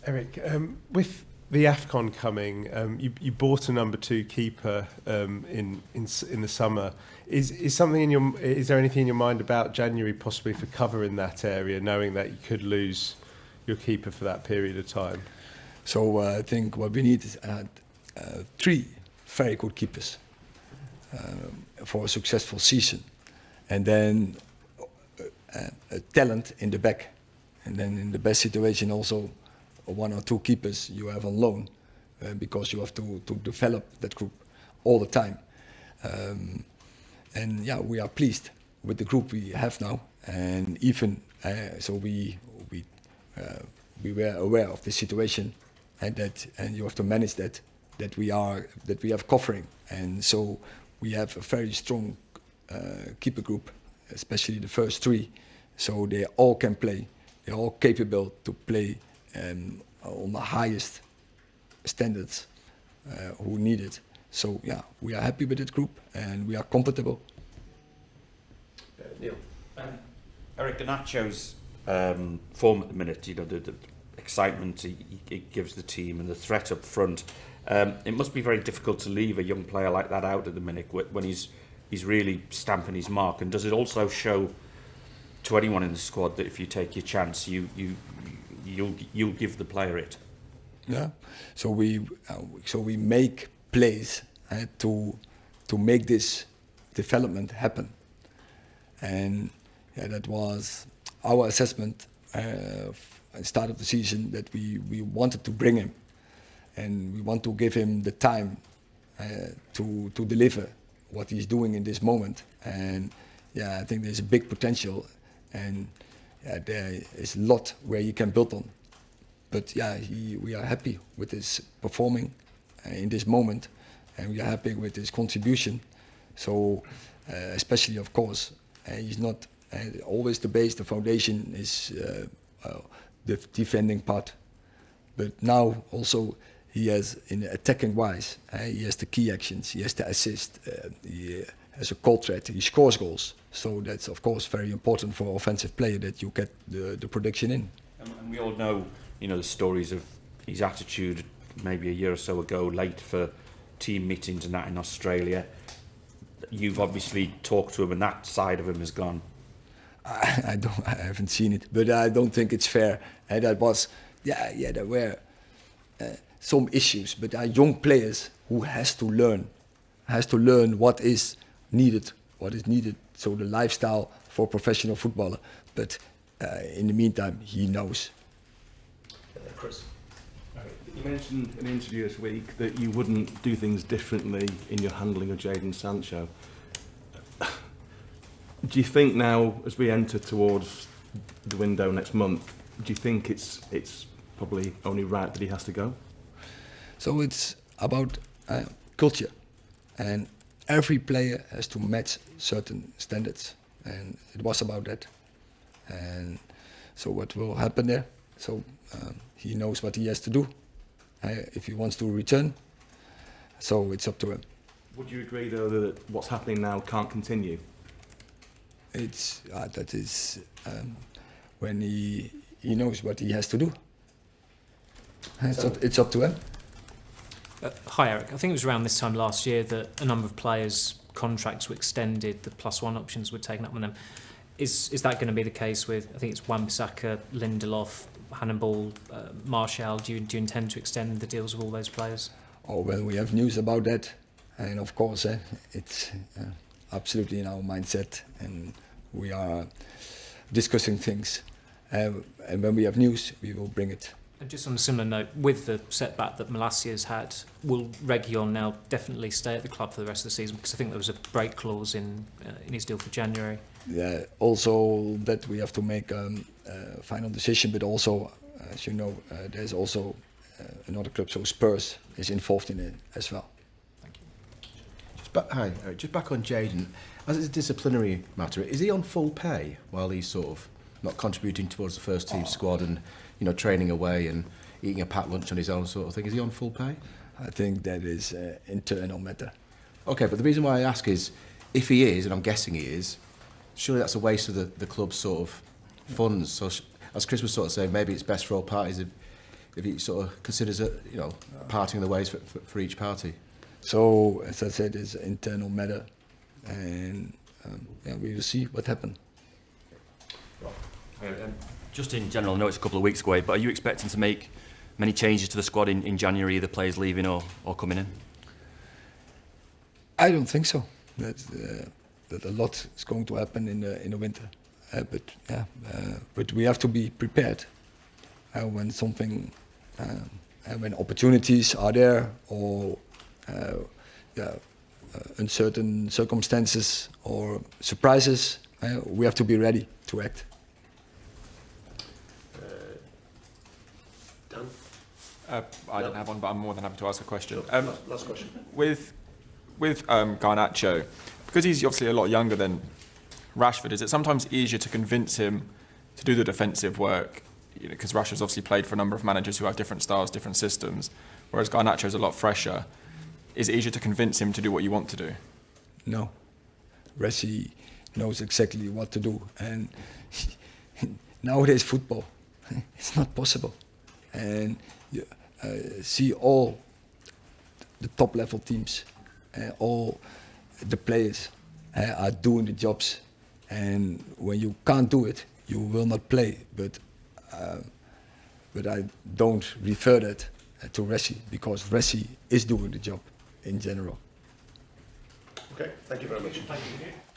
Eric, with the AFCON coming, you bought a number 2 keeper in the summer. Is there anything in your mind about January possibly for cover in that area, knowing that you could lose your keeper for that period of time? So I think what we need is 3 very good keepers for a successful season, and then a talent in the back, and then in the best situation also 1 or 2 keepers you have on loan, because you have to develop that group all the time. And yeah, we are pleased with the group we have now, and even so we were aware of the situation, and you have to manage that we have covering, and so we have a very strong keeper group, especially the first 3, so they all can play, they're all capable to play on the highest standards who need it. So yeah, we are happy with that group and we are comfortable. Neil. Eric, Garnacho's form at the minute, the excitement he gives the team and the threat up front, it must be very difficult to leave a young player like that out at the minute when he's really stamping his mark. And does it also show to anyone in the squad that if you take your chance, you'll give the player it? Yeah. So we make plays to make this development happen, and yeah, that was our assessment at the start of the season, that we wanted to bring him, and we want to give him the time to deliver what he's doing in this moment. And yeah, I think there's a big potential, and yeah, there is a lot where he can build on. But yeah, we are happy with his performing in this moment, and we are happy with his contribution. So especially, of course, he's not always the base. The foundation is the defending part, but now also he has, in attacking wise, he has the key actions, he has the assist, he has a goal threat, he scores goals. So that's of course very important for an offensive player, that you get the production in. And we all know, the stories of his attitude maybe a year or so ago, late for team meetings and that in Australia. You've obviously talked to him, and that side of him has gone. I haven't seen it, but I don't think it's fair. And that was, there were some issues, but there are young players who has to learn what is needed. So the lifestyle for a professional footballer. But in the meantime, he knows. Chris. You mentioned in an interview this week that you wouldn't do things differently in your handling of Jadon Sancho. Do you think now, as we enter towards the window next month, do you think it's probably only right that he has to go? So it's about culture, and every player has to match certain standards, and it was about that. And so what will happen there? So he knows what he has to do if he wants to return. So it's up to him. Would you agree, though, that what's happening now can't continue? It's that is when he knows what he has to do. It's up to him. Hi Eric, I think it was around this time last year that a number of players' contracts were extended, the +1 options were taken up on them. Is that going to be the case with, I think it's Wan-Bissaka, Lindelof, Hannibal, Martial? Do you intend to extend the deals with all those players? Oh, well, we have news about that, and of course it's absolutely in our mindset, and we are discussing things, and when we have news we will bring it. And just on a similar note, with the setback that Malacia's had, will Reguilon now definitely stay at the club for the rest of the season? Because I think there was a break clause in his deal for January. Yeah, also that we have to make a final decision, but also, as you know, there's also another club, so Spurs is involved in it as well. Thank you. Just back on Jadon, as it's a disciplinary matter, is he on full pay while he's sort of not contributing towards the first team squad and training away and eating a packed lunch on his own sort of thing? Is he on full pay? I think that is an internal matter. Okay, but the reason why I ask is, if he is, and I'm guessing he is, surely that's a waste of the club's sort of funds. So as Chris was sort of saying, maybe it's best for all parties if he sort of considers it, parting the ways for each party. So, as I said, it's an internal matter, and we will see what happens. Just in general, I know it's a couple of weeks away, but are you expecting to make many changes to the squad in January, either players leaving or coming in? I don't think so. That a lot is going to happen in the winter, but we have to be prepared when something, when opportunities are there, or uncertain circumstances or surprises. We have to be ready to act. I don't have one, but I'm more than happy to ask a question. Last question. With Garnacho, because he's obviously a lot younger than Rashford, is it sometimes easier to convince him to do the defensive work? Because Rashford's obviously played for a number of managers who have different styles, different systems, whereas Garnacho's a lot fresher. Is it easier to convince him to do what you want to do? No. Messi knows exactly what to do, and nowadays football, it's not possible. And you see all the top level teams, all the players are doing the jobs, and when you can't do it, you will not play. But I don't refer that to Messi, because Messi is doing the job in general. Okay, thank you very much. Thank you.